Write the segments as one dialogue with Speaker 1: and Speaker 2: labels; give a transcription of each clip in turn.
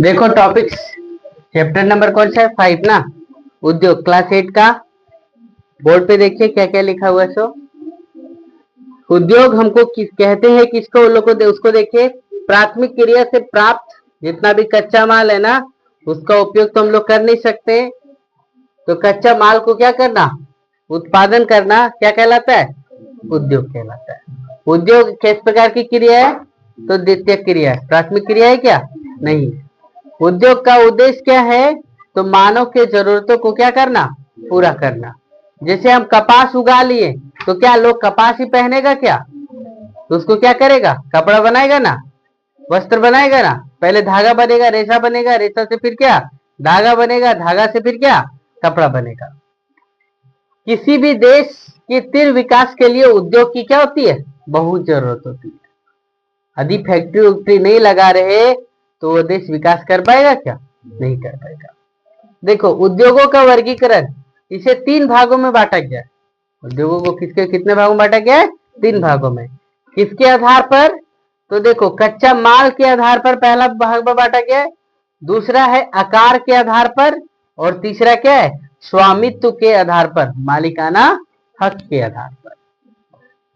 Speaker 1: देखो topics, chapter number कौन सा है? 5 ना, उद्योग, क्लास 8 का। बोर्ड पे देखिए क्या क्या लिखा हुआ है। सो उद्योग हमको किस कहते हैं, किसको? उन लोग को उसको देखिए, प्राथमिक क्रिया से प्राप्त जितना भी कच्चा माल है ना, उसका उपयोग तो हम लोग कर नहीं सकते। तो कच्चा माल को क्या करना? उत्पादन करना क्या कहलाता है? उद्योग कहलाता है। उद्योग किस प्रकार की क्रिया है? तो द्वितीय क्रिया है। प्राथमिक क्रिया है क्या? नहीं। उद्योग का उद्देश्य क्या है? तो मानव के जरूरतों को क्या करना? पूरा करना। जैसे हम कपास उगा लिए, तो क्या लोग कपास ही पहनेगा क्या? तो उसको क्या करेगा? कपड़ा बनाएगा ना, वस्त्र बनाएगा ना। पहले धागा बनेगा, रेशा बनेगा, रेशा से फिर क्या? धागा बनेगा, धागा से फिर क्या? कपड़ा बनेगा। किसी भी देश के तीव्र विकास के लिए उद्योग की क्या होती है? बहुत जरूरत होती है। यदि फैक्ट्री उक्ट्री नहीं लगा रहे तो वो देश विकास कर पाएगा क्या? नहीं कर पाएगा। देखो उद्योगों का वर्गीकरण इसे 3 भागों में बांटा गया है। उद्योगों को किसके कितने भागों में बांटा गया है? 3 भागों में। किसके आधार पर? तो देखो कच्चा माल के आधार पर पहला भाग में बांटा गया है, दूसरा है आकार के आधार पर, और तीसरा क्या है? स्वामित्व के आधार पर, मालिकाना हक के आधार पर।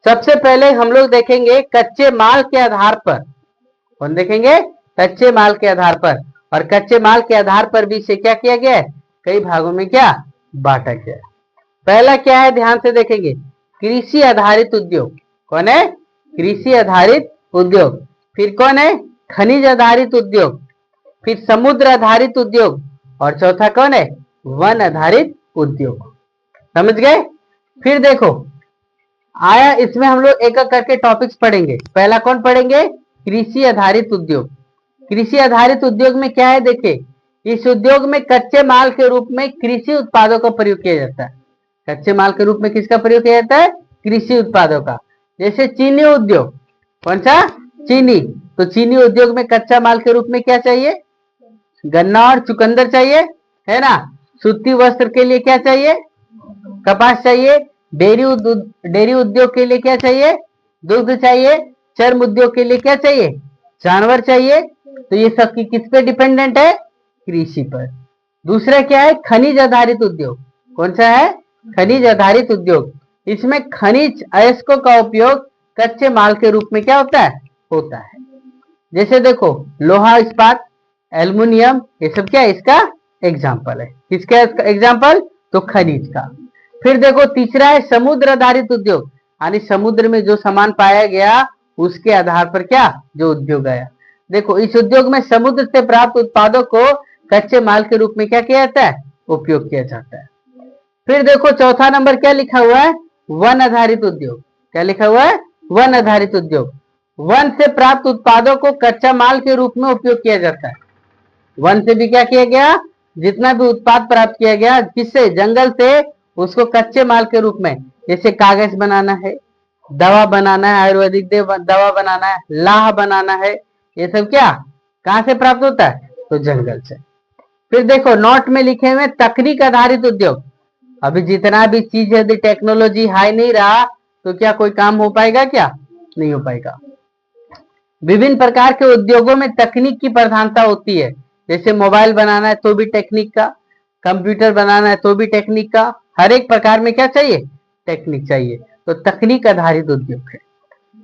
Speaker 1: सबसे पहले हम लोग देखेंगे कच्चे माल के आधार पर। कौन देखेंगे? कच्चे माल के आधार पर। और कच्चे माल के आधार पर भी इसे क्या किया गया है? कई भागों में क्या बांटा गया है। पहला क्या है? ध्यान से देखेंगे, कृषि आधारित उद्योग। कौन है? कृषि आधारित उद्योग। फिर कौन है? खनिज आधारित उद्योग। फिर समुद्र आधारित उद्योग। और चौथा कौन है? वन आधारित उद्योग। समझ गए? फिर देखो आया, इसमें हम लोग एक एक करके टॉपिक्स पढ़ेंगे। पहला कौन पढ़ेंगे? कृषि आधारित उद्योग। कृषि आधारित उद्योग में क्या है? देखिए, इस उद्योग में कच्चे माल के रूप में कृषि उत्पादों का प्रयोग किया जाता है। कच्चे माल के रूप में किसका प्रयोग किया जाता है? कृषि उत्पादों का। जैसे चीनी उद्योग। कौन सा? चीनी। तो चीनी उद्योग में कच्चा माल के रूप में क्या चाहिए? गन्ना और चुकंदर चाहिए, है ना। सूती वस्त्र के लिए क्या चाहिए? कपास चाहिए। डेयरी उद्योग के लिए क्या चाहिए? दूध चाहिए। चर्म उद्योग के लिए क्या चाहिए? जानवर चाहिए। तो ये सब की किस पे डिपेंडेंट है? कृषि पर। दूसरा क्या है? खनिज आधारित उद्योग। कौन सा है? खनिज आधारित उद्योग। इसमें खनिज अयस्कों का उपयोग कच्चे माल के रूप में क्या होता है? होता है। जैसे देखो लोहा इस्पात, एल्युमिनियम, ये सब क्या है? इसका एग्जाम्पल है। किसका एग्जाम्पल? तो खनिज का। फिर देखो तीसरा है समुद्र आधारित उद्योग, यानी समुद्र में जो सामान पाया गया उसके आधार पर क्या? जो उद्योग आया। देखो इस उद्योग में समुद्र से प्राप्त उत्पादों को कच्चे माल के रूप में क्या किया जाता है? उपयोग किया जाता है। फिर देखो चौथा नंबर क्या लिखा हुआ है? वन आधारित उद्योग। क्या लिखा हुआ है? वन आधारित उद्योग। वन से प्राप्त उत्पादों को कच्चा माल के रूप में उपयोग किया जाता है। वन से भी क्या किया गया? जितना भी उत्पाद प्राप्त किया गया, किससे? जंगल से, उसको कच्चे माल के रूप में, जैसे कागज बनाना है, दवा बनाना है, आयुर्वेदिक दवा बनाना है, लाह बनाना है, ये सब क्या कहां से प्राप्त होता है? तो जंगल से। फिर देखो नोट में लिखे हुए तकनीक आधारित उद्योग। अभी जितना भी चीज यदि टेक्नोलॉजी हाई नहीं रहा तो क्या कोई काम हो पाएगा? क्या नहीं हो पाएगा। विभिन्न प्रकार के उद्योगों में तकनीक की प्रधानता होती है। जैसे मोबाइल बनाना है तो भी टेक्निक का, कंप्यूटर बनाना है तो भी टेक्निक का, हर एक प्रकार में क्या चाहिए? टेक्निक चाहिए। तो तकनीक आधारित उद्योग है।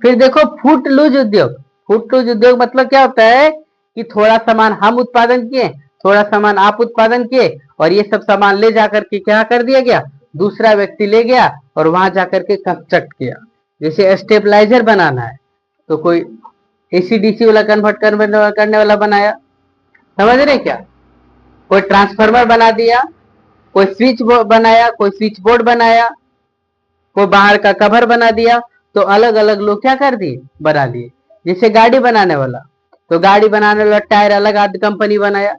Speaker 1: फिर देखो फुटलूज उद्योग। फुटलूज उद्योग मतलब क्या होता है? कि थोड़ा सामान हम उत्पादन किए, थोड़ा सामान आप उत्पादन किए, और ये सब सामान ले जाकर के क्या कर दिया गया? दूसरा व्यक्ति ले गया और वहां जाकर के कंस्ट्रक्ट किया। जैसे स्टेबलाइजर बनाना है तो कोई एसी-डीसी वाला कन्वर्ट करने वाला बनाया। समझ रहे क्या? कोई ट्रांसफार्मर बना दिया, कोई स्विच बनाया, कोई स्विच बोर्ड बनाया, कोई बाहर का कवर बना दिया। तो अलग अलग लोग क्या कर दिए? बना दिए। जैसे गाड़ी बनाने वाला, तो गाड़ी बनाने वाला टायर अलग आध कंपनी बनाया,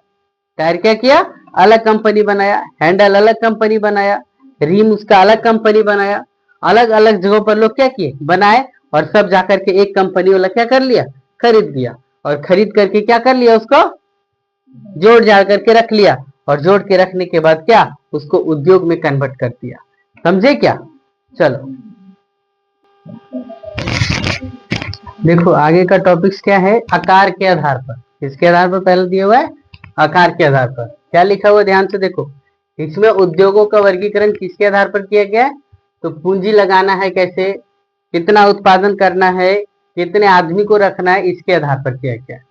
Speaker 1: टायर क्या किया? अलग कंपनी बनाया। हैंडल अलग कंपनी बनाया, रिम उसका अलग कंपनी बनाया। अलग अलग जगहों पर लोग क्या किए? बनाए, और सब जाकर के एक कंपनी वाला क्या कर लिया? खरीद लिया। और खरीद करके क्या कर लिया? उसको जोड़ जाड़ करके रख लिया, और जोड़ के रखने के बाद क्या? उसको उद्योग में कन्वर्ट कर दिया। समझे क्या? चलो देखो आगे का टॉपिक्स क्या है, आकार के आधार पर। किसके आधार पर पहले दिया हुआ है, आकार के आधार पर। क्या लिखा हुआ है ध्यान से देखो, इसमें उद्योगों का वर्गीकरण किसके आधार पर किया गया है, तो पूंजी लगाना है कैसे, कितना उत्पादन करना है, कितने आदमी को रखना है, इसके आधार पर किया गया है।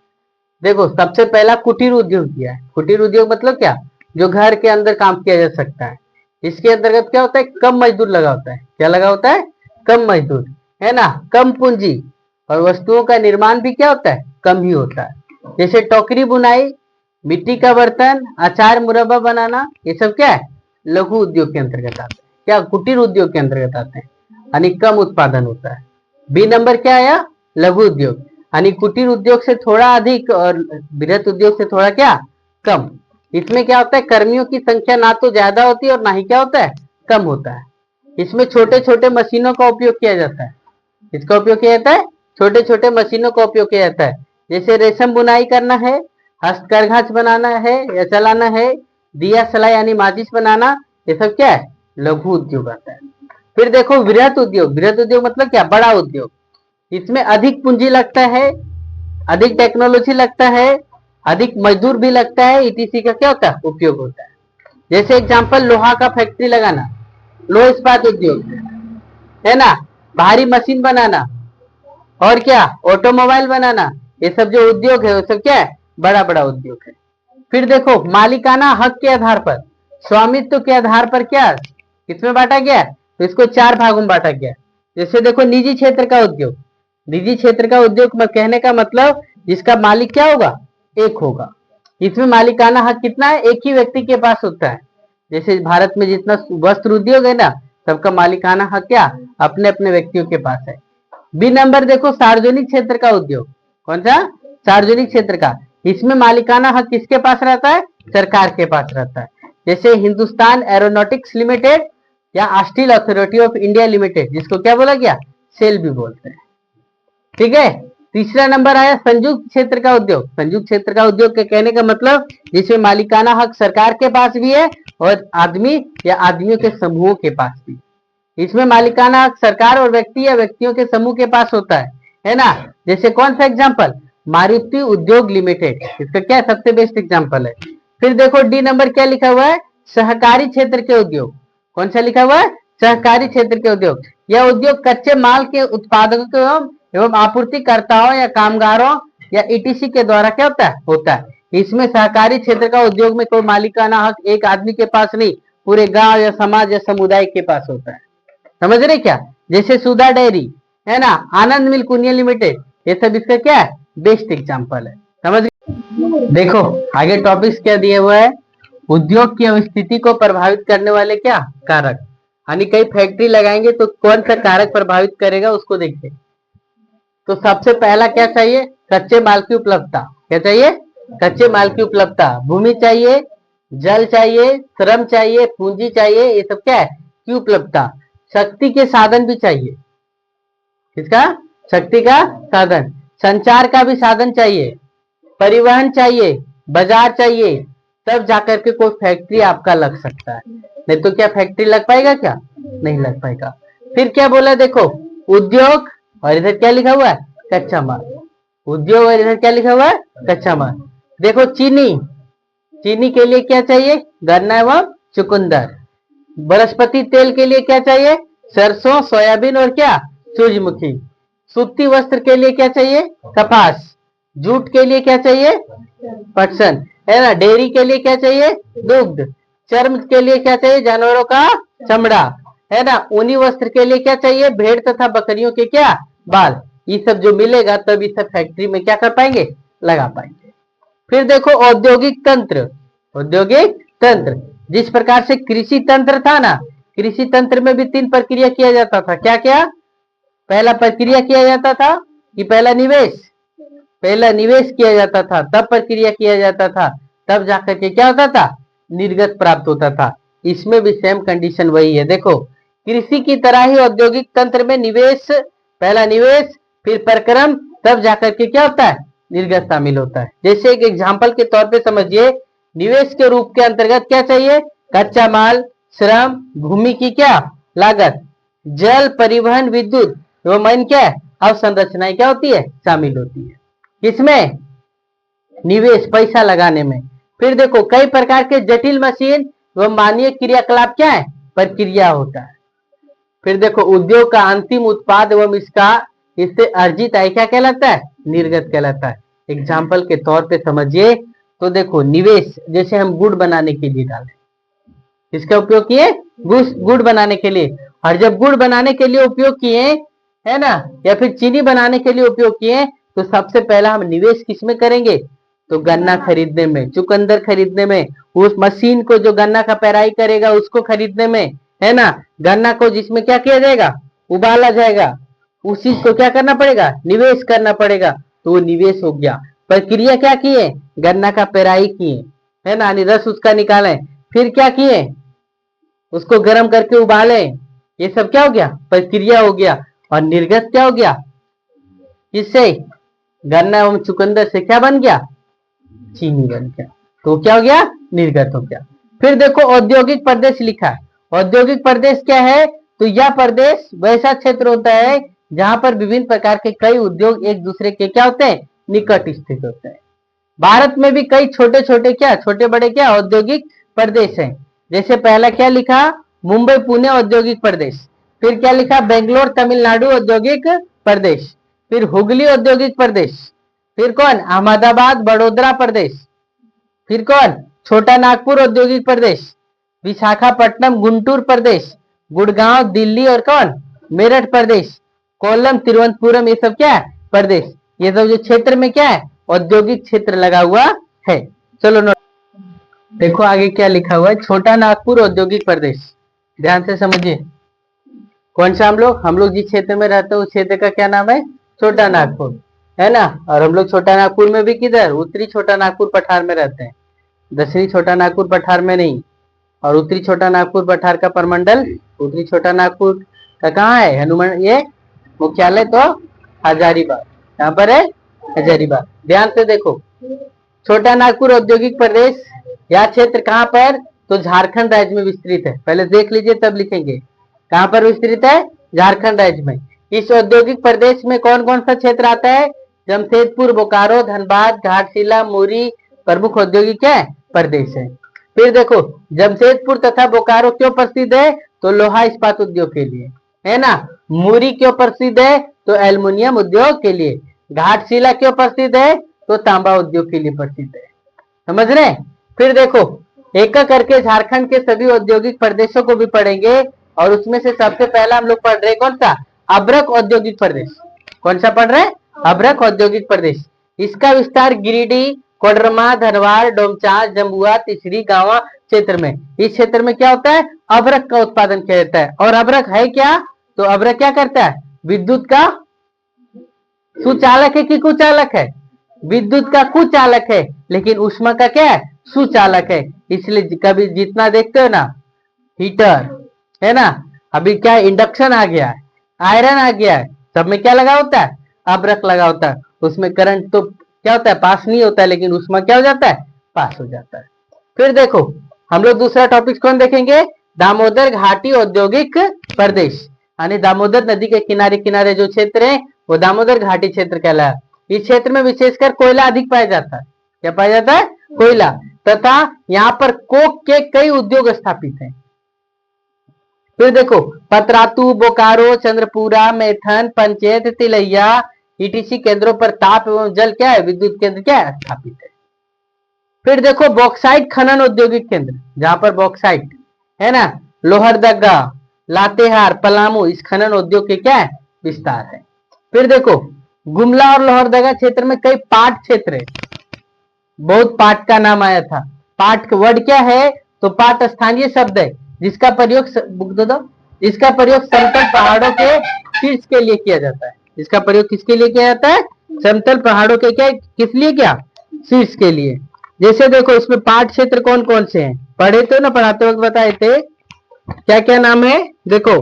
Speaker 1: देखो सबसे पहला कुटीर उद्योग किया है। कुटीर उद्योग मतलब क्या, जो घर के अंदर काम किया जा सकता है। इसके अंतर्गत क्या होता है, कम मजदूर लगा होता है। क्या लगा होता है, कम मजदूर, है ना, कम पूंजी, और वस्तुओं का निर्माण भी क्या होता है, कम ही होता है। जैसे टोकरी बुनाई, मिट्टी का बर्तन, अचार मुरब्बा बनाना, ये सब क्या है, लघु उद्योग के अंतर्गत आते हैं। क्या, कुटीर उद्योग के अंतर्गत आते हैं, यानी कम उत्पादन होता है। बी नंबर क्या आया, लघु उद्योग, यानी कुटीर उद्योग से थोड़ा अधिक और बृहत उद्योग से थोड़ा क्या, कम। इसमें क्या होता है, कर्मियों की संख्या ना तो ज्यादा होती है और ना ही क्या होता है, कम होता है। इसमें छोटे छोटे मशीनों का उपयोग किया जाता है। इसका उपयोग किया जाता है, छोटे छोटे मशीनों का उपयोग किया जाता है। जैसे रेशम बुनाई करना है, हस्तकरघा बनाना है या चलाना है, दिया सलाई यानी माचिस बनाना, ये सब क्या है, लघु उद्योग आता है। फिर देखो वृहत उद्योग। वृहत उद्योग मतलब क्या, बड़ा उद्योग। इसमें अधिक पूंजी लगता है, अधिक टेक्नोलॉजी लगता है, अधिक मजदूर भी लगता है, ईटीसी का क्या होता है, उपयोग होता है। जैसे एग्जांपल, लोहा का फैक्ट्री लगाना, लोह इस्पात उद्योग, है ना, भारी मशीन बनाना, और क्या, ऑटोमोबाइल बनाना, ये सब जो उद्योग है वो सब क्या है, बड़ा बड़ा उद्योग है। फिर देखो मालिकाना हक के आधार पर, स्वामित्व के आधार पर क्या किसमें बांटा गया, तो इसको 4 भागों में बांटा गया। जैसे देखो निजी क्षेत्र का उद्योग। निजी क्षेत्र का उद्योग कहने का मतलब जिसका मालिक क्या होगा, एक होगा। इसमें मालिकाना हक कितना है, एक ही व्यक्ति के पास होता है। जैसे भारत में जितना वस्त्र उद्योग है ना, सबका मालिकाना हक क्या, अपने अपने व्यक्तियों के पास है। बी नंबर देखो सार्वजनिक क्षेत्र का उद्योग। कौन सा, सार्वजनिक क्षेत्र का। इसमें मालिकाना हक किसके पास रहता है, सरकार के पास रहता है। जैसे हिंदुस्तान एरोनॉटिक्स लिमिटेड या steel authority of India limited, जिसको क्या बोला गया, सेल भी बोलते हैं। ठीक है। तीसरा नंबर आया संयुक्त क्षेत्र का उद्योग। संयुक्त क्षेत्र का उद्योग के कहने का मतलब जिसमें मालिकाना हक सरकार के पास भी है और आदमी या आदमियों के समूहों के पास भी। इसमें मालिकाना हक सरकार और व्यक्ति या व्यक्तियों के समूह के पास होता है ना। जैसे कौन सा एग्जांपल, मारुति उद्योग लिमिटेड, इसका क्या सबसे बेस्ट एग्जांपल है। फिर देखो डी नंबर क्या लिखा हुआ है, सहकारी क्षेत्र के उद्योग। कौन सा लिखा हुआ है, सहकारी क्षेत्र के उद्योग। यह उद्योग कच्चे माल के उत्पादकों एवं आपूर्तिकर्ताओं या कामगारों या ईटीसी के द्वारा क्या होता है। इसमें सहकारी क्षेत्र का उद्योग में कोई मालिकाना हक एक आदमी के पास नहीं, पूरे गांव या समाज या समुदाय के पास होता है। समझ रहे क्या। जैसे सुधा डेयरी, है ना, आनंद मिल्क यूनियन लिमिटेड, ये सब इसका क्या है, बेस्ट एग्जांपल है। समझ रहे। देखो आगे टॉपिक्स क्या दिए हुए है, उद्योग की स्थिति को प्रभावित करने वाले क्या कारक, यानी कई फैक्ट्री लगाएंगे तो कौन सा कारक प्रभावित करेगा उसको देखते। तो सबसे पहला क्या चाहिए, कच्चे माल की उपलब्धता। क्या चाहिए, कच्चे माल की उपलब्धता। भूमि चाहिए, जल चाहिए, श्रम चाहिए, पूंजी चाहिए, ये सब क्या है की उपलब्धता। शक्ति के साधन भी चाहिए। किसका, शक्ति का साधन। संचार का भी साधन चाहिए, परिवहन चाहिए, बाजार चाहिए, तब जाकर के कोई फैक्ट्री आपका लग सकता है। नहीं तो क्या फैक्ट्री लग पाएगा, क्या नहीं लग पाएगा। फिर क्या बोला देखो, उद्योग, और इधर क्या लिखा हुआ है, कच्चा माल। उद्योग और इधर क्या लिखा हुआ है, कच्चा माल। देखो चीनी, चीनी के लिए क्या चाहिए, गन्ना एवं चुकंदर। वनस्पति तेल के लिए क्या चाहिए, सरसों, सोयाबीन और क्या, सूरजमुखी। सूती वस्त्र के लिए क्या चाहिए, कपास। जूट के लिए क्या चाहिए, पटसन, है ना। डेयरी के लिए क्या चाहिए, दुग्ध। चर्म के लिए क्या चाहिए, जानवरों का चमड़ा, है ना। ऊनी वस्त्र के लिए क्या चाहिए, भेड़ तथा बकरियों के क्या, बाल। ये सब जो मिलेगा तब इस फैक्ट्री में क्या कर पाएंगे, लगा पाएंगे। फिर देखो औद्योगिक तंत्र। औद्योगिक तंत्र, जिस प्रकार से कृषि तंत्र था ना, कृषि तंत्र में भी 3 प्रक्रिया किया जाता था। क्या क्या, पहला प्रक्रिया किया जाता था कि पहला निवेश, पहला निवेश किया जाता था, तब प्रक्रिया किया जाता था, तब जाकर के क्या होता था, निर्गत प्राप्त होता था। इसमें भी सेम कंडीशन वही है। देखो कृषि की तरह ही औद्योगिक तंत्र में निवेश, पहला निवेश, फिर प्रक्रम, तब जाकर के क्या होता है, निर्गत शामिल होता है। जैसे एक एग्जाम्पल के तौर पे समझिए, निवेश के रूप के अंतर्गत क्या चाहिए, कच्चा माल, श्रम, भूमि की क्या लागत, जल, परिवहन, विद्युत एवं क्या है अवसंरचनाएं क्या होती है, शामिल होती है। किसमें, निवेश, पैसा लगाने में। फिर देखो कई प्रकार के जटिल मशीन व मानवीय क्रियाकलाप क्या है, प्रक्रिया होता है। फिर देखो उद्योग का अंतिम उत्पाद एवं इसका इससे अर्जित आय क्या कहलाता है, निर्गत कहलाता है। एग्जाम्पल के तौर पे समझिए तो देखो निवेश, जैसे हम गुड़ बनाने के लिए डाले, इसका उपयोग किए गुड़ बनाने के लिए, और जब गुड़ बनाने के लिए उपयोग किए है ना, या फिर चीनी बनाने के लिए उपयोग किए, तो सबसे पहला हम निवेश किसमें करेंगे, तो गन्ना खरीदने में, चुकंदर खरीदने में, उस मशीन को जो गन्ना का पेराई करेगा उसको खरीदने में, है ना। गन्ना को जिसमें क्या किया जाएगा, उबाला जाएगा, उस चीज को क्या करना पड़ेगा, निवेश करना पड़ेगा, तो वो निवेश हो गया। प्रक्रिया क्या किए, गन्ना का पेराई किए, है ना, रस उसका निकाले, फिर क्या किए, उसको गर्म करके उबाले, ये सब क्या हो गया, प्रक्रिया हो गया। और निर्गत क्या हो गया, इससे गन्ना एवं चुकंदर से क्या बन गया, चीनी बन गया, तो क्या हो गया, निर्गत हो गया। फिर देखो औद्योगिक प्रदेश लिखा है। औद्योगिक प्रदेश क्या है, तो यह प्रदेश वैसा क्षेत्र होता है जहां पर विभिन्न प्रकार के कई उद्योग एक दूसरे के क्या होते हैं, निकट स्थित होते हैं। भारत में भी कई छोटे छोटे क्या, छोटे बड़े क्या औद्योगिक प्रदेश हैं। जैसे पहला क्या लिखा, मुंबई पुणे औद्योगिक प्रदेश, फिर क्या लिखा, बेंगलोर तमिलनाडु औद्योगिक प्रदेश, फिर हुगली औद्योगिक प्रदेश, फिर कौन, अहमदाबाद बड़ोदरा प्रदेश, फिर कौन, छोटा नागपुर औद्योगिक प्रदेश, विशाखापट्टनम गुंटूर प्रदेश, गुड़गांव दिल्ली और कौन, मेरठ प्रदेश, कोल्लम तिरुवनंतपुरम, ये सब क्या है, प्रदेश। ये सब जो क्षेत्र में क्या है, औद्योगिक क्षेत्र लगा हुआ है। चलो नोट देखो आगे क्या लिखा हुआ है, छोटा नागपुर औद्योगिक प्रदेश, ध्यान से समझिए। कौन सा, हम लोग जिस क्षेत्र में रहते हैं उस क्षेत्र का क्या नाम है, छोटा नागपुर, है ना। और हम लोग छोटा नागपुर में भी किधर, उत्तरी छोटा नागपुर पठार में रहते हैं, दक्षिणी छोटा नागपुर पठार में नहीं। और उत्तरी छोटा नागपुर पठार का प्रमंडल, उत्तरी छोटा नागपुर का कहाँ है, हनुमान, ये मुख्यालय तो हजारीबाग, यहाँ पर है हजारीबाग। ध्यान से देखो, छोटा नागपुर औद्योगिक प्रदेश, यह क्षेत्र कहाँ पर, तो झारखंड राज्य में विस्तृत है। पहले देख लीजिए तब लिखेंगे, कहाँ पर विस्तृत है, झारखंड राज्य में। इस औद्योगिक प्रदेश में कौन कौन सा क्षेत्र आता है, जमशेदपुर, बोकारो, धनबाद, घाटशिला, मुरी प्रमुख औद्योगिक है प्रदेश है। फिर देखो जमशेदपुर तथा बोकारो क्यों प्रसिद्ध है, तो लोहा इस्पात उद्योग के लिए, है ना। मुरी क्यों प्रसिद्ध है, तो एल्युमिनियम उद्योग के लिए। घाटशिला क्यों प्रसिद्ध है, तो तांबा उद्योग के लिए प्रसिद्ध है। समझ रहे। फिर देखो एक करके झारखंड के सभी औद्योगिक प्रदेशों को भी पढ़ेंगे, और उसमें से सबसे पहला हम लोग पढ़ रहे कौन सा, अभ्रक औद्योगिक प्रदेश। कौन सा पढ़ रहे हैं, अभ्रक औद्योगिक प्रदेश। इसका विस्तार गिरिडीह, कोडरमा, धनबाद, डोमचांच, जम्बुआ, तिसरी, गांवा क्षेत्र में। इस क्षेत्र में क्या होता है, अभ्रक का उत्पादन किया जाता है। और अभ्रक है क्या, तो अभ्रक क्या करता है, विद्युत का सुचालक है कि कुचालक है, विद्युत का कुचालक है, लेकिन ऊष्मा का क्या है, सुचालक है। इसलिए कभी जितना देखते हो ना हीटर, है ना, अभी क्या इंडक्शन आ गया है, आयरन आ गया है, सब में क्या लगा होता है, अभ्रक लगा होता है। उसमें करंट तो क्या होता है, पास नहीं होता है, लेकिन उसमें क्या हो जाता है, पास हो जाता है। फिर देखो हम लोग दूसरा टॉपिक कौन देखेंगे, दामोदर घाटी औद्योगिक प्रदेश, यानी दामोदर नदी के किनारे किनारे जो क्षेत्र है वो दामोदर घाटी क्षेत्र कहलाया। इस क्षेत्र में विशेषकर कोयला अधिक पाया जाता है। क्या पाया जाता है, कोयला, तथा यहाँ पर कोक के कई उद्योग स्थापित हैं। फिर देखो पतरातू, बोकारो, चंद्रपुरा, मैथन, पंचेत, तिलैया ईटीसी केंद्रों पर ताप एवं जल क्या है, विद्युत केंद्र क्या है, स्थापित है। फिर देखो बॉक्साइट खनन औद्योगिक केंद्र, जहां पर बॉक्साइट है ना, लोहरदगा, लातेहार, पलामू, इस खनन उद्योग के क्या है, विस्तार है। फिर देखो गुमला और लोहरदगा क्षेत्र में कई पाट क्षेत्र है, बहुत पाट का नाम आया था। पाट का वर्ड क्या है, तो पाट स्थानीय शब्द है जिसका प्रयोग इसका प्रयोग समतल पहाड़ों के शीर्ष के लिए किया जाता है। इसका प्रयोग किसके लिए किया जाता है, समतल पहाड़ों के क्या, किस लिए, क्या, शीर्ष के लिए। जैसे देखो इसमें पाट क्षेत्र कौन कौन से हैं, पढ़े तो ना, पढ़ाते वक्त बताए थे, क्या क्या नाम है, देखो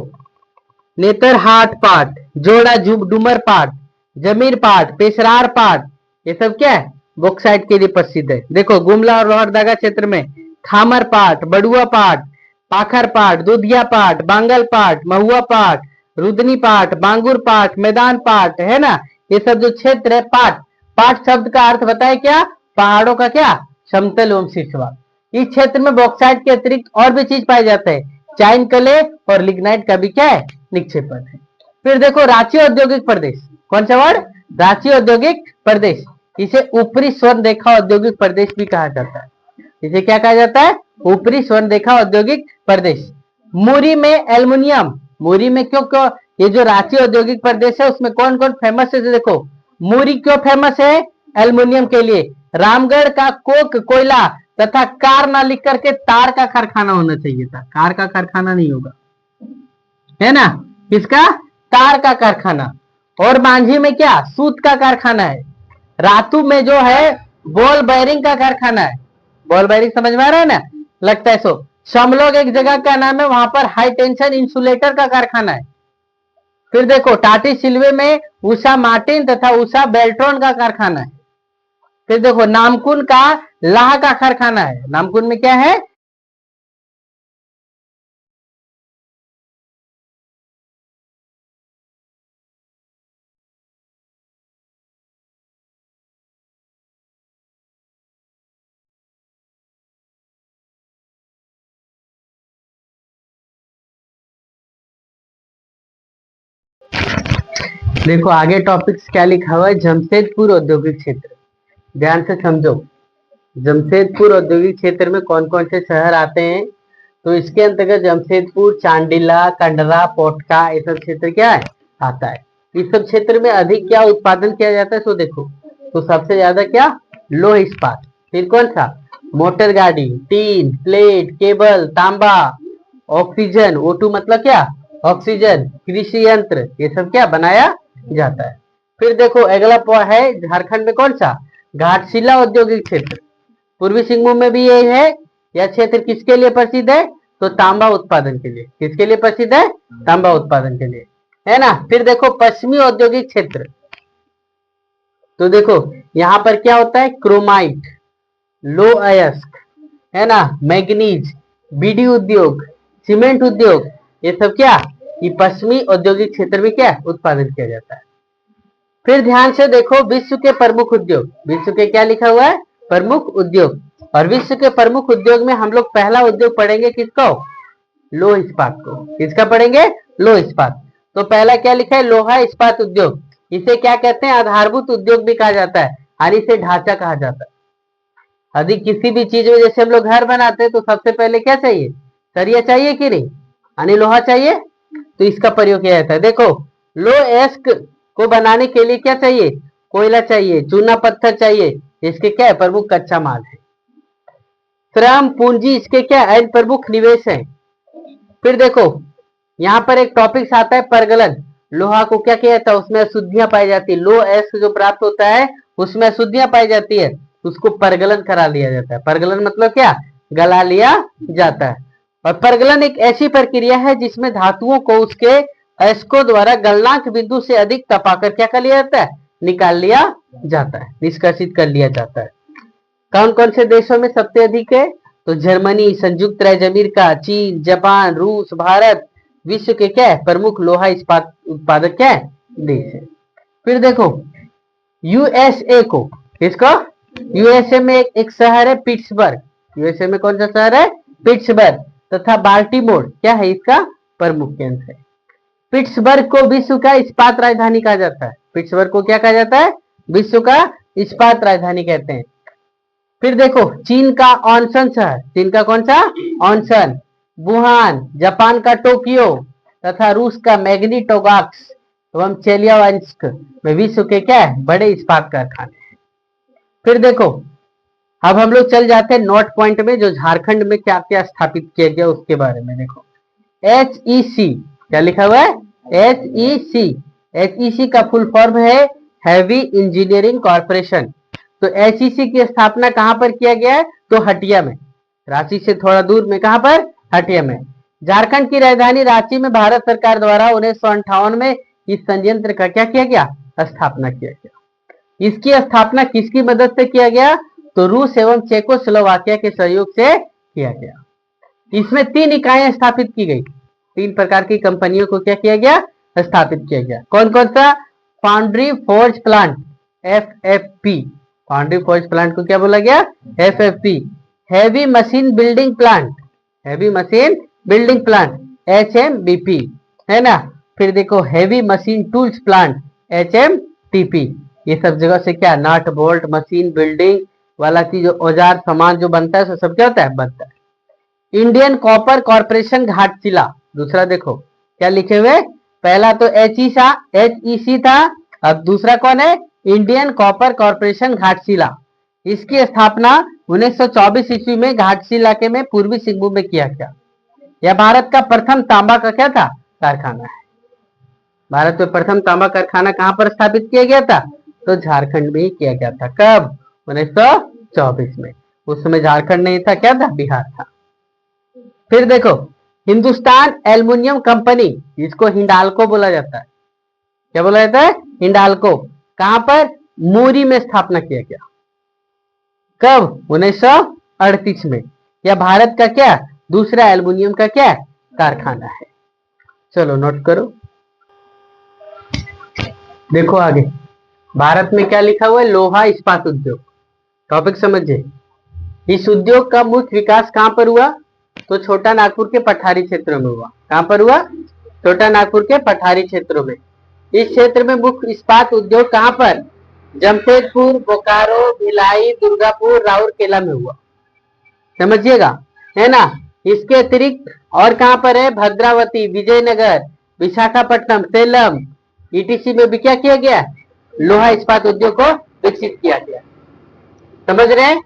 Speaker 1: नेतरहाट पाट, जोड़ा डूमर पाट, जमीर पाट, पेशरार पाट, ये सब क्या है, बॉक्साइट के लिए प्रसिद्ध है। देखो गुमला और लोहरदगा क्षेत्र में खामर पाट, बड़ुआ पाट, पाखर पाट, दुधिया पाट, बांगल पाट, महुआ पाट, रुदनी पाट, बांगुर पाट, मैदान पाट, है ना, ये सब जो क्षेत्र है पाट, पाट शब्द का अर्थ बताए क्या, पहाड़ों का क्या, समतल एवं शीर्षभाग। इस क्षेत्र में बॉक्साइट के अतिरिक्त और भी चीज पाए जाते हैं, चाइन कले और लिग्नाइट का भी क्या है, निक्षेपण है। फिर देखो रांची औद्योगिक प्रदेश, कौन सा वर्ड, रांची औद्योगिक प्रदेश, इसे ऊपरी स्वर्ण रेखा औद्योगिक प्रदेश भी कहा जाता है। इसे क्या कहा जाता है, ऊपरी स्वर्ण रेखा औद्योगिक प्रदेश। मुरी में एल्युमिनियम, मुरी में क्यों क्यों, ये जो रांची औद्योगिक प्रदेश है उसमें कौन कौन फेमस है, देखो मुरी क्यों फेमस है, एल्युमिनियम के लिए, रामगढ़ का कोक कोयला तथा कार ना लिख करके तार का कारखाना होना चाहिए था, कार का कारखाना नहीं होगा, है ना, किसका, तार का कारखाना। और मांझी में क्या, सूत का कारखाना है। रातू में जो है बॉल बेयरिंग का कारखाना है, बॉल बेयरिंग समझ में आ रहा है ना, लगता है सो। समलोग एक जगह का नाम है, वहां पर हाई टेंशन इंसुलेटर का कारखाना है। फिर देखो टाटी सिल्वे में उषा मार्टिन तथा उषा बेल्ट्रॉन का कारखाना है। फिर देखो नामकुन का लाह का कारखाना है, नामकुन में क्या है, देखो आगे टॉपिक्स क्या लिखा हुआ है, जमशेदपुर औद्योगिक क्षेत्र, ध्यान से समझो। जमशेदपुर औद्योगिक क्षेत्र में कौन कौन से शहर आते हैं, तो इसके अंतर्गत जमशेदपुर, चांडिला, कंडला, पोटका, ये सब क्षेत्र क्या है, आता है। इस सब क्षेत्र में अधिक क्या उत्पादन किया जाता है, तो देखो तो सबसे ज्यादा क्या, लोह इस्पात, फिर कौन सा, मोटर गाड़ी, टीन, प्लेट, केबल, तांबा, ऑक्सीजन, O2 मतलब क्या, ऑक्सीजन, कृषि यंत्र, ये सब क्या बनाया जाता है। फिर देखो अगला है झारखंड में कौन सा, घाटशिला औद्योगिक क्षेत्र, पूर्वी सिंहभूम में भी यही है। यह क्षेत्र किसके लिए प्रसिद्ध है, तो तांबा उत्पादन के लिए, किसके लिए प्रसिद्ध है, तांबा उत्पादन के लिए, है ना। फिर देखो पश्चिमी औद्योगिक क्षेत्र, तो देखो यहाँ पर क्या होता है, क्रोमाइट, लो अयस्क, है ना, मैग्नीज, बीडी उद्योग, सीमेंट उद्योग, ये सब क्या, ये पश्चिमी औद्योगिक क्षेत्र में क्या उत्पादन किया जाता है। फिर ध्यान से देखो विश्व के प्रमुख उद्योग, विश्व के क्या लिखा हुआ है, प्रमुख उद्योग, और विश्व के प्रमुख उद्योग में हम लोग पहला उद्योग पढ़ेंगे किसको, लोह इस्पात को, किसका पढ़ेंगे, लोह इस्पात। तो पहला क्या लिखा है, लोहा इस्पात उद्योग, इसे क्या कहते हैं, आधारभूत उद्योग भी कहा जाता है, और इसे ढांचा कहा जाता है। यदि किसी भी चीज में जैसे हम लोग घर बनाते हैं तो सबसे पहले क्या चाहिए, सरिया चाहिए कि नहीं, यानी लोहा चाहिए, तो इसका प्रयोग किया जाता है। देखो लो एस्क को बनाने के लिए क्या चाहिए, कोयला चाहिए, चूना पत्थर चाहिए, इसके क्या है, प्रमुख कच्चा माल है। श्रम पूंजी इसके क्या है, प्रमुख निवेश है। फिर देखो यहाँ पर एक टॉपिक आता है परगलन, लोहा को क्या किया जाता है, उसमें अशुद्धियां पाई जाती है, लो एस्क जो प्राप्त होता है उसमें अशुद्धियां पाई जाती है, उसको परगलन करा लिया जाता है। परगलन मतलब क्या, गला लिया जाता है। और परगलन एक ऐसी प्रक्रिया है जिसमें धातुओं को उसके अयस्कों द्वारा गलनांक बिंदु से अधिक तपाकर क्या कर लिया जाता है, निकाल लिया जाता है, निष्कासित कर लिया जाता है। कौन कौन से देशों में सबसे अधिक है, तो जर्मनी, संयुक्त राज्य अमेरिका, चीन, जापान, रूस, भारत विश्व के क्या है, प्रमुख लोहा इस्पात उत्पादक क्या है, देश है। फिर देखो यूएसए को, किसको, यूएसए में एक शहर है पिट्सबर्ग, यूएसए में कौन सा शहर है, पिट्सबर्ग, तथा बाल्टीमोर क्या है इसका प्रमुख केंद्र है। पिट्सबर्ग को विश्व का इस्पात राजधानी कहा जाता है, पिट्सबर्ग को क्या कहा जाता है, विश्व का इस्पात राजधानी कहते हैं। फिर देखो चीन का ऑनसन शहर, चीन का कौन सा, ऑनसन, वुहान, जापान का टोक्यो, तथा रूस का मैग्निटोगॉर्स्क एवं चेलियावांस्क में विश्व के क्या है, बड़े इस्पात कारखाने हैं। फिर देखो अब हम लोग चल जाते हैं नोट पॉइंट में, जो झारखंड में क्या क्या स्थापित किया गया उसके बारे में। देखो HEC क्या लिखा हुआ है, HEC, HEC का फुल फॉर्म है हैवी इंजीनियरिंग कॉर्पोरेशन। तो HEC की स्थापना कहां पर किया गया है, तो हटिया में, रांची से थोड़ा दूर में, कहां पर, हटिया में। झारखंड की राजधानी रांची में भारत सरकार द्वारा 1958 में इस संयंत्र का क्या किया गया, स्थापना किया गया। इसकी स्थापना किसकी मदद से किया गया, तो रूस एवं चेकोस्लोवाकिया के सहयोग से किया गया। इसमें 3 इकाइयां स्थापित की गई, 3 प्रकार की कंपनियों को क्या किया गया, स्थापित किया गया। कौन कौन सा? Foundry forge plant, FFP। Foundry forge plant को क्या बोला गया? FFP। Heavy machine building plant, heavy machine building plant, HMBP, है ना। फिर देखो heavy machine tools plant, HMTP। ये सब जगह से क्या, नट बोल्ट मशीन बिल्डिंग वाला चीज, औजार सामान जो बनता है सब क्या होता है? बनता है। इंडियन कॉपर कॉर्पोरेशन घाटशिला, दूसरा देखो क्या लिखे हुए, पहला तो HEC था, अब दूसरा कौन है? Indian copper corporation Ghatshila. इसकी स्थापना 1924 ईस्वी में घाटशिला के में पूर्वी सिंहभूम में किया गया। यह भारत का प्रथम तांबा का क्या था? कारखाना है। भारत में प्रथम तांबा कारखाना कहां पर स्थापित किया गया था? तो झारखंड में ही किया गया था। कब? 1924 में। उस समय झारखंड नहीं था, क्या था? बिहार था। फिर देखो हिंदुस्तान एल्युमिनियम कंपनी, जिसको हिंडाल्को बोला जाता है, क्या बोला जाता है? हिंडाल्को। कहां पर? मूरी में स्थापना किया गया। कब? 1938 में। यह भारत का क्या, दूसरा एल्युमिनियम का क्या कारखाना है। चलो नोट करो। देखो आगे भारत में क्या लिखा हुआ है? लोहा इस्पात उद्योग। टॉपिक समझिए। इस उद्योग का मुख्य विकास कहां पर हुआ? तो छोटा नागपुर के पठारी क्षेत्रों में हुआ। कहां पर हुआ? छोटा नागपुर के पठारी क्षेत्रों में। इस क्षेत्र में मुख्य इस्पात उद्योग कहां पर? जमशेदपुर, बोकारो, भिलाई, दुर्गापुर, राउरकेला में हुआ। समझिएगा, है ना। इसके अतिरिक्त और कहां पर है? भद्रावती, विजयनगर, विशाखापट्टनम, सेलम, ETC में भी क्या किया गया? लोहा इस्पात उद्योग को विकसित किया गया। समझ रहे हैं?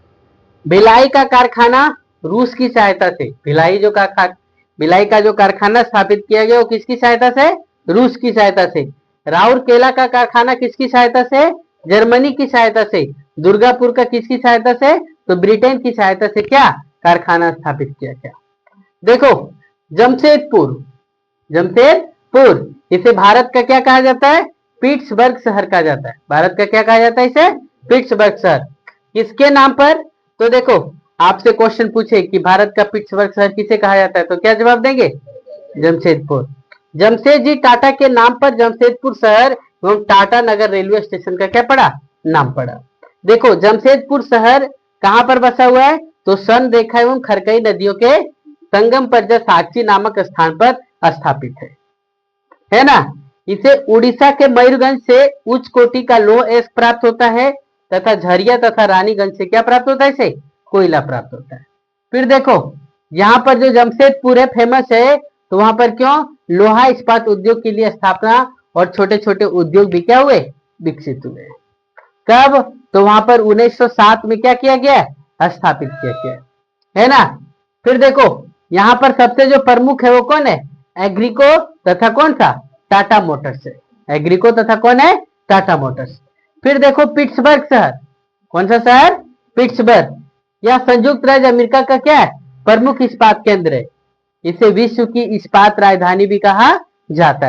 Speaker 1: भिलाई का कारखाना रूस की सहायता से, भिलाई का जो कारखाना स्थापित किया गया वो किसकी सहायता से? रूस की सहायता से। राउरकेला का कारखाना किसकी सहायता से? जर्मनी की सहायता से। दुर्गापुर का किसकी सहायता से? तो ब्रिटेन की सहायता से क्या कारखाना स्थापित किया गया। देखो जमशेदपुर, इसे भारत का क्या कहा जाता है? पिट्सबर्ग शहर कहा जाता है। भारत का क्या कहा जाता है इसे? पिट्सबर्ग शहर। किसके नाम पर? तो देखो आपसे क्वेश्चन पूछे कि भारत का पिट्सबर्ग शहर किसे कहा जाता है, तो क्या जवाब देंगे? जमशेदपुर। जमशेदजी टाटा के नाम पर जमशेदपुर शहर एवं टाटा नगर रेलवे स्टेशन का क्या पड़ा? नाम पड़ा। देखो जमशेदपुर शहर कहां पर बसा हुआ है? तो सन रेखा एवं खरकई नदियों के संगम पर जो साक्षी नामक स्थान पर स्थापित है ना। इसे उड़ीसा के मयूरगंज से उच्च कोटि का लौह अयस्क प्राप्त होता है तथा झरिया तथा रानीगंज से क्या प्राप्त होता है? इसे कोयला प्राप्त होता है। फिर देखो यहाँ पर जो जमशेदपुर है फेमस है, तो वहां पर क्यों? लोहा इस्पात उद्योग के लिए स्थापना और छोटे छोटे उद्योग भी क्या हुए? विकसित हुए। कब? तो वहां पर 1907 में क्या किया गया? स्थापित किया गया, है ना। फिर देखो यहाँ पर सबसे जो प्रमुख है वो कौन है? एग्रीको तथा कौन सा? टाटा मोटर्स है। एग्रीको तथा कौन है? टाटा मोटर्स। फिर देखो पिट्सबर्ग शहर, कौन सा शहर? पिट्सबर्ग। यह संयुक्त राज्य अमेरिका का क्या है? प्रमुख इस्पात केंद्र है। इसे विश्व की इस्पात राजधानी भी कहा जाता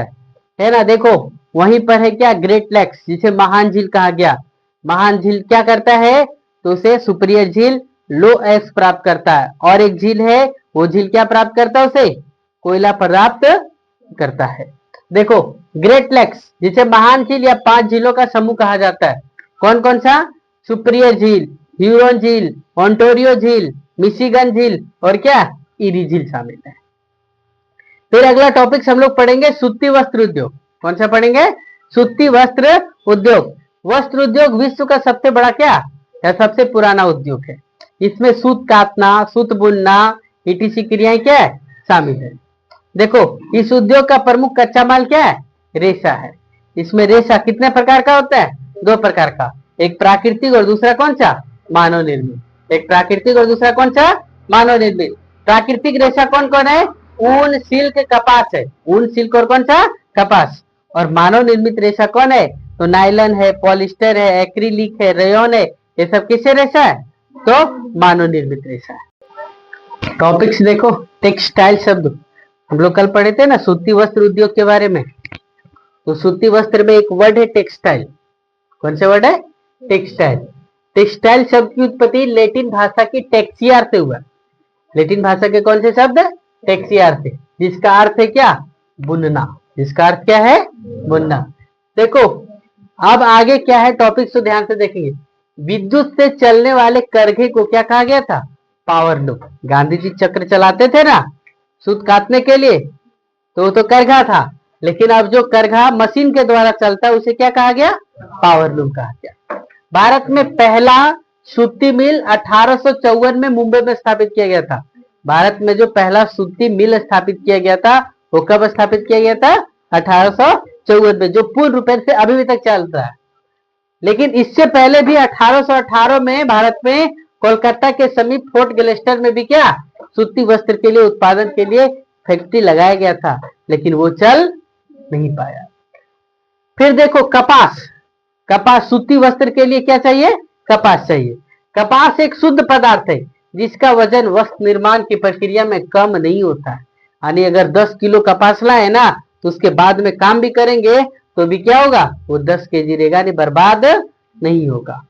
Speaker 1: है ना। देखो वहीं पर है क्या? ग्रेट लेक्स, जिसे महान झील कहा गया। महान झील क्या करता है? तो उसे सुपीरियर झील लो अयस्क प्राप्त करता है। और एक झील है, वो झील क्या प्राप्त करता है? उसे कोयला प्राप्त करता है। देखो ग्रेट लेक्स, जिसे महान झील या 5 झीलों का समूह कहा जाता है। कौन कौन सा? सुपीरियर झील, ह्यूरॉन झील, ओंटारियो झील, मिशिगन झील और क्या? ईरी झील शामिल है। फिर अगला टॉपिक हम लोग पढ़ेंगे सूती वस्त्र उद्योग। कौन सा पढ़ेंगे? सूती वस्त्र उद्योग। वस्त्र उद्योग विश्व का सबसे बड़ा क्या या सबसे पुराना उद्योग है। इसमें सूत काटना, सूत बुनना, ETC क्रियाएं क्या है? शामिल है। देखो इस उद्योग का प्रमुख कच्चा माल क्या है? रेशा है। इसमें रेशा कितने प्रकार का होता है? 2 प्रकार का, एक प्राकृतिक और दूसरा कौन सा? मानव निर्मित। एक प्राकृतिक और दूसरा कौन सा? मानव निर्मित। प्राकृतिक रेशा कौन कौन है? ऊन, सिल्क, कपास है। ऊन, सिल्क और कौन सा? कपास। और मानव निर्मित रेशा कौन है? तो नायलन है, पॉलिस्टर है, एक्रिलिक है, रेयन है। ये सब किससे रेशा है? तो मानव निर्मित रेशा है। टॉपिक्स देखो, टेक्सटाइल शब्द हम लोग कल पढ़े थे ना सूती वस्त्र उद्योग के बारे में। तो सूती वस्त्र में एक वर्ड है टेक्सटाइल। कौन सा वर्ड है? टेक्सटाइल। टेक्सटाइल शब्द की उत्पत्ति लैटिन भाषा की टेक्सियार से हुआ। लैटिन भाषा के कौन से शब्द? टेक्सियार से, जिसका अर्थ है क्या? बुनना। इसका अर्थ क्या है? बुनना। देखो अब आगे क्या है टॉपिक, तो ध्यान से देखेंगे। विद्युत से चलने वाले करघे को क्या कहा गया था? Power loom. गांधी जी चक्र चलाते थे ना सूत काटने के लिए, तो वो तो करघा था, लेकिन अब जो करघा मशीन के द्वारा चलता है उसे क्या कहा गया? पावर लूम कहा गया। भारत में पहला सूती मिल 1854 में मुंबई में स्थापित किया गया था। भारत में जो पहला सूती मिल स्थापित किया गया था वो कब स्थापित किया गया था? 1854 में, जो पूर्ण रूप से अभी भी तक चल रहा है। लेकिन इससे पहले भी 1818 में भारत में कोलकाता के समीप फोर्ट ग्लेस्टर में भी क्या सूती वस्त्र के लिए उत्पादन के लिए फैक्ट्री लगाया गया था, लेकिन वो चल नहीं पाया। फिर देखो कपास। कपास सूती वस्त्र के लिए क्या चाहिए? कपास चाहिए। कपास एक शुद्ध पदार्थ है जिसका वजन वस्त्र निर्माण की प्रक्रिया में कम नहीं होता है। यानी अगर 10 किलो कपास लाए ना तो उसके बाद में काम भी करेंगे तो भी क्या होगा? वो 10 केजी रहेगा, नहीं बर्बाद नहीं होगा।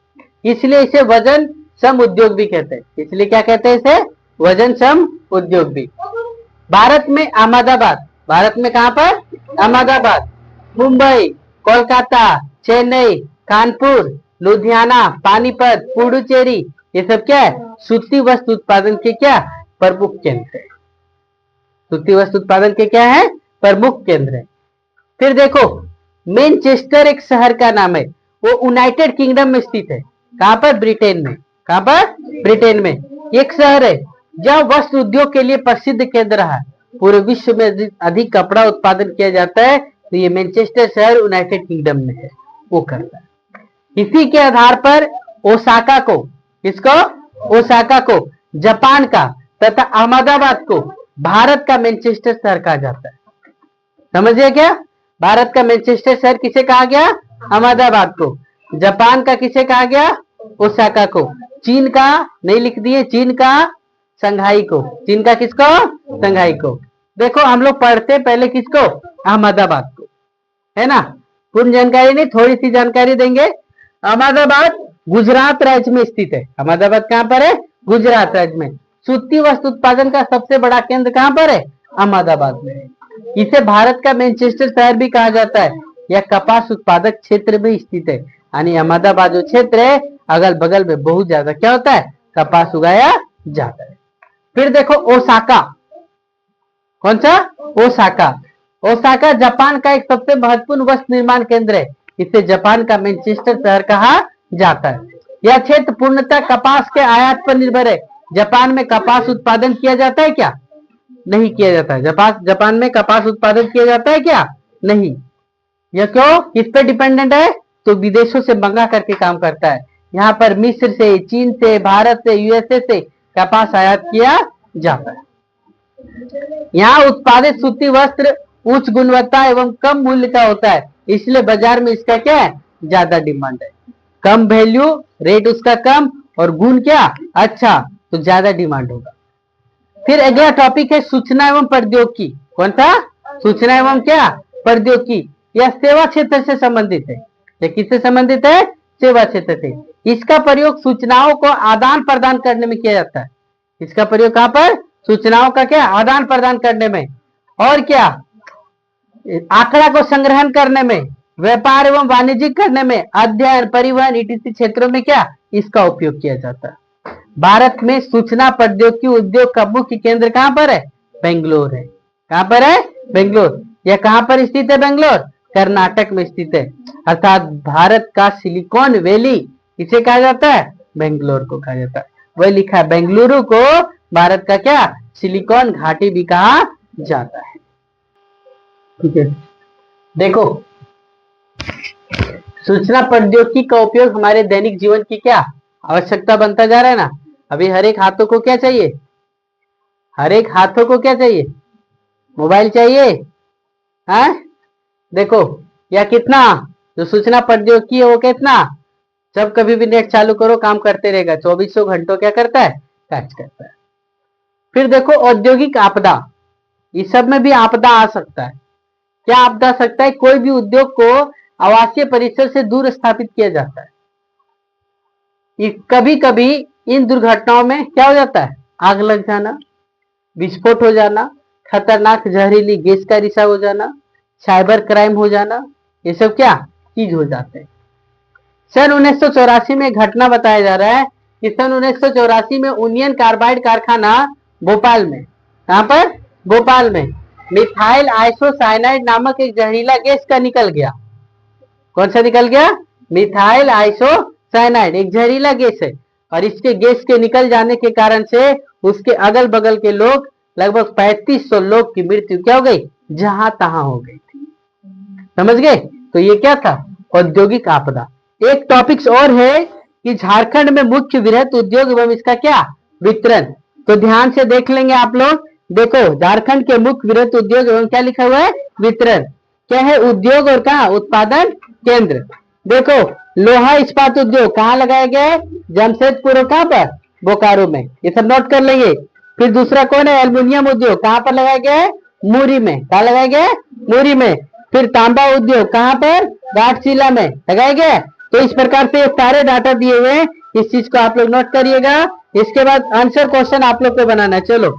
Speaker 1: इसलिए इसे वजन सम उद्योग भी कहते हैं। इसलिए क्या कहते हैं इसे? वजन सम उद्योग भी। भारत में अहमदाबाद, भारत में कहां पर? अहमदाबाद, मुंबई, कोलकाता, चेन्नई, कानपुर, लुधियाना, पानीपत, पुडुचेरी, ये सब क्या है? सूती वस्त्र उत्पादन के क्या प्रमुख केंद्र है। सूती वस्त्र उत्पादन के क्या है? प्रमुख केंद्र है। फिर देखो मैनचेस्टर एक शहर का नाम है, वो यूनाइटेड किंगडम में स्थित है। कहां पर? ब्रिटेन में। कहां पर? ब्रिटेन में एक शहर है जहां वस्त्र उद्योग के लिए प्रसिद्ध केंद्र रहा है। पूरे विश्व में अधिक कपड़ा उत्पादन किया जाता है तो ये मैनचेस्टर शहर यूनाइटेड किंगडम में है, वो करता है। इसी के आधार पर ओसाका को, किसको? ओसाका को जापान का तथा अहमदाबाद को भारत का मैनचेस्टर शहर कहा जाता है। समझिए क्या? भारत का मैनचेस्टर शहर किसे कहा गया? अहमदाबाद को। जापान का किसे कहा गया? ओसाका को। चीन का नहीं लिख दिए, चीन का संघाई को। चीन का किसको? संघाई को। देखो हम लोग पढ़ते पहले किसको? अहमदाबाद को, है ना। पूर्ण जानकारी नहीं, थोड़ी सी जानकारी देंगे। अहमदाबाद गुजरात राज्य में स्थित है। अहमदाबाद कहां पर है? गुजरात राज्य में। सूती वस्त्र उत्पादन का सबसे बड़ा केंद्र कहां पर है? अहमदाबाद में है। इसे भारत का मैनचेस्टर शहर भी कहा जाता है। यह कपास उत्पादक क्षेत्र में स्थित है। यानी अहमदाबाद जो क्षेत्र है अगल बगल में बहुत ज्यादा क्या होता है? कपास उगाया जाता है। फिर देखो ओसाका, कौन सा? ओसाका। ओसाका जापान का एक सबसे महत्वपूर्ण वस्त्र निर्माण केंद्र है। इसे जापान का मैनचेस्टर शहर कहा जाता है। यह क्षेत्र पूर्णतः कपास के आयात पर निर्भर है। जापान में कपास उत्पादन किया जाता है क्या? नहीं किया जाता है। जापान में कपास उत्पादन किया जाता है क्या? नहीं। यह क्यों? किस पे डिपेंडेंट है? तो विदेशों से मंगा करके काम करता है। यहाँ पर मिस्र से, चीन से, भारत से, यूएसए से कपास आयात किया जाता है। यहाँ उत्पादित सूती वस्त्र उच्च गुणवत्ता एवं कम मूल्य का होता है, इसलिए बाजार में इसका क्या है? ज्यादा डिमांड है। कम वैल्यू, रेट उसका कम, और गुण क्या? अच्छा, तो ज्यादा डिमांड होगा। फिर अगला टॉपिक है सूचना एवं प्रौद्योगिकी। कौन सा? सूचना एवं क्या? प्रौद्योगिकी। यह सेवा क्षेत्र से संबंधित है। यह किससे संबंधित है? सेवा क्षेत्र से। इसका प्रयोग सूचनाओं को आदान प्रदान करने में किया जाता है। इसका प्रयोग कहां पर? सूचनाओं का क्या? आदान प्रदान करने में, और क्या? आंकड़ा को संग्रहण करने में, व्यापार एवं वाणिज्य करने में, अध्ययन, परिवहन इत्यादि क्षेत्रों में क्या इसका उपयोग किया जाता है। भारत में सूचना प्रौद्योगिकी उद्योग का मुख्य केंद्र कहां पर है? बेंगलोर है। कहां पर है? बेंगलोर। यह कहां पर स्थित है? बेंगलोर कर्नाटक में स्थित है। अर्थात भारत का सिलिकॉन वैली किसे कहा जाता है? बेंगलोर को कहा जाता है। वही लिखा है, बेंगलुरु को भारत का क्या? सिलिकॉन घाटी भी कहा जाता है। ठीक है, देखो सूचना प्रौद्योगिकी का उपयोग हमारे दैनिक जीवन की क्या आवश्यकता बनता जा रहा है ना। अभी हर एक हाथों को क्या चाहिए? हर एक हाथों को क्या चाहिए? मोबाइल चाहिए। है? देखो या कितना जो सूचना प्रौद्योगिकी है वो कितना, जब कभी भी नेट चालू करो काम करते रहेगा, 2400 घंटों क्या करता है? कार्य करता है। फिर देखो औद्योगिक आपदा, इस सब में भी आपदा आ सकता है। क्या आपदा आ सकता है? कोई भी उद्योग को आवासीय परिसर से दूर स्थापित किया जाता है। कभी कभी इन दुर्घटनाओं में क्या हो जाता है? आग लग जाना, विस्फोट हो जाना, खतरनाक जहरीली गैस का रिसाव हो जाना, साइबर क्राइम हो जाना, ये सब क्या चीज हो जाते हैं। सन 1984 में घटना बताया जा रहा है कि सन 1984 में यूनियन कार्बाइड कारखाना भोपाल में, कहां पर, भोपाल में मिथाइल आइसोसाइनाइड नामक एक जहरीला गैस का निकल गया। कौन सा निकल गया? मिथाइल आइसोसाइनाइड एक जहरीला गैस है, और इसके गैस के निकल जाने के कारण से उसके अगल बगल के लोग, लगभग 3500 लोग की मृत्यु क्या हो गई, जहां तहां हो गई थी। समझ गए? तो ये क्या था, औद्योगिक आपदा। एक टॉपिक्स और है कि झारखंड में मुख्य वृहत उद्योग एवं इसका क्या वितरण, तो ध्यान से देख लेंगे आप लोग। देखो झारखंड के मुख्य वृहत उद्योग एवं क्या लिखा हुआ है, वितरण। क्या है, उद्योग और कहा उत्पादन केंद्र। देखो लोहा इस्पात उद्योग कहाँ लगाया गया है, जमशेदपुर और कहां पर, बोकारो में, ये सब नोट कर लेंगे। फिर दूसरा कौन है, एल्युमिनियम उद्योग कहां पर लगाया गया है, मुरी में। कहा लगाया गया है, मुरी में। फिर तांबा उद्योग कहां पर, घाटशिला में लगाया गया है। तो इस प्रकार से सारे डाटा दिए हुए हैं, इस चीज को आप लोग नोट करिएगा। इसके बाद आंसर क्वेश्चन आप लोग को बनाना है। चलो